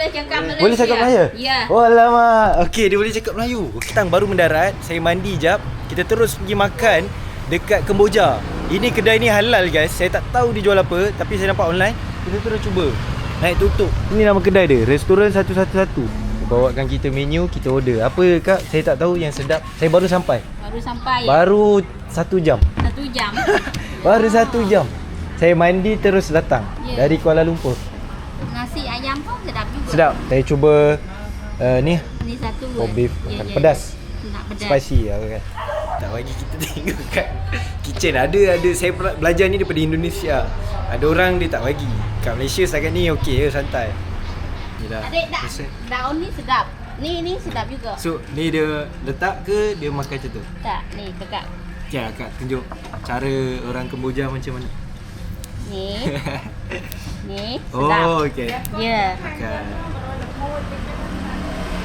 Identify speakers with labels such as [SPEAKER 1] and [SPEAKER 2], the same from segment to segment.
[SPEAKER 1] Boleh cakap Melayu?
[SPEAKER 2] Ya.
[SPEAKER 1] Oh alamak. Okey, dia boleh cakap Melayu. Kita baru mendarat, saya mandi jap. Kita terus pergi makan dekat Kemboja. Ini kedai ni halal guys. Saya tak tahu dia jual apa, tapi saya nampak online. Kita terus cuba. Naik tuk-tuk. Ini nama kedai dia, Restoran 111. Bawakan kita menu, kita order. Apa kak? Saya tak tahu yang sedap. Saya baru sampai. Baru 1 jam.
[SPEAKER 2] 1 jam.
[SPEAKER 1] Baru 1 jam. Saya mandi terus datang dari Kuala Lumpur.
[SPEAKER 2] Nasi ayam pun sedap juga.
[SPEAKER 1] Sedap. Saya cuba ni
[SPEAKER 2] Ni satu.
[SPEAKER 1] beef pedas.
[SPEAKER 2] Nak pedas.
[SPEAKER 1] Spicy lah kan. Tak bagi kita tengok kat kitchen. Ada saya belajar ni daripada Indonesia. Ada orang dia tak bagi. Kat Malaysia setakat ni okey je, santai. Yalah.
[SPEAKER 2] Adik daun ni sedap. Ni sedap juga.
[SPEAKER 1] So ni dia letak ke dia makan macam tu?
[SPEAKER 2] Tak, ni dekat.
[SPEAKER 1] Ya kak tunjuk cara orang Kemboja macam mana.
[SPEAKER 2] Ni. Ni sedap.
[SPEAKER 1] Oh okey.
[SPEAKER 2] Ya.
[SPEAKER 1] Makan.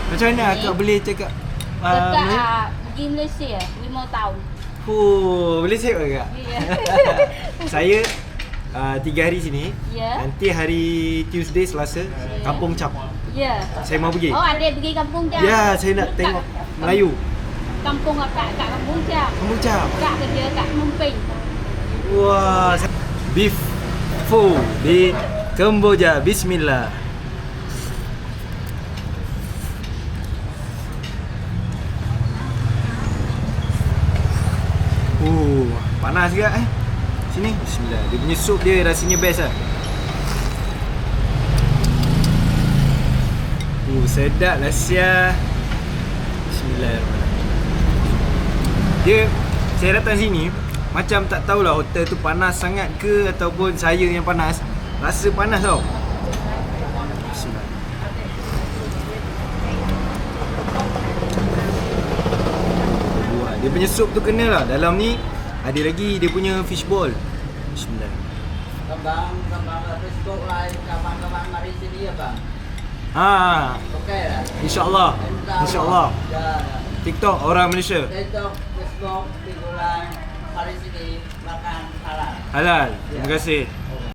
[SPEAKER 1] Macam mana akak boleh cakap
[SPEAKER 2] Dekat pergi Malaysia 5 tahun.
[SPEAKER 1] boleh cakap kak?
[SPEAKER 2] Ya.
[SPEAKER 1] Saya 3 hari sini.
[SPEAKER 2] Ya.
[SPEAKER 1] Nanti hari Tuesday, Selasa, Kampung Cap.
[SPEAKER 2] Ya.
[SPEAKER 1] Saya mau pergi.
[SPEAKER 2] Oh, adik pergi kampung Jam.
[SPEAKER 1] Ya, saya nak tengok Melayu.
[SPEAKER 2] Kampung akak kat kampung Jam.
[SPEAKER 1] Kampung Cap.
[SPEAKER 2] Akak kerja kat Mumping.
[SPEAKER 1] Wah, beef pho di Kemboja. Bismillah. Panas juga Sini. Bismillah. Dia punya sup dia rasanya best lah. Sedap lah sia. Bismillahirrahmanirrahim. Saya datang sini macam tak tahulah hotel tu panas sangat ke ataupun saya yang panas. Rasa panas tau. Bismillah. Dia punya sup tu kena lah. Dalam ni ada lagi dia punya fishball. Bismillah.
[SPEAKER 3] Kembang Facebook live, kembang mari sini ya bang.
[SPEAKER 1] Okey lah. InsyaAllah. TikTok orang Malaysia.
[SPEAKER 3] TikTok, Facebook, Facebook live, mari sini makan halal.
[SPEAKER 1] Halal. Terima kasih.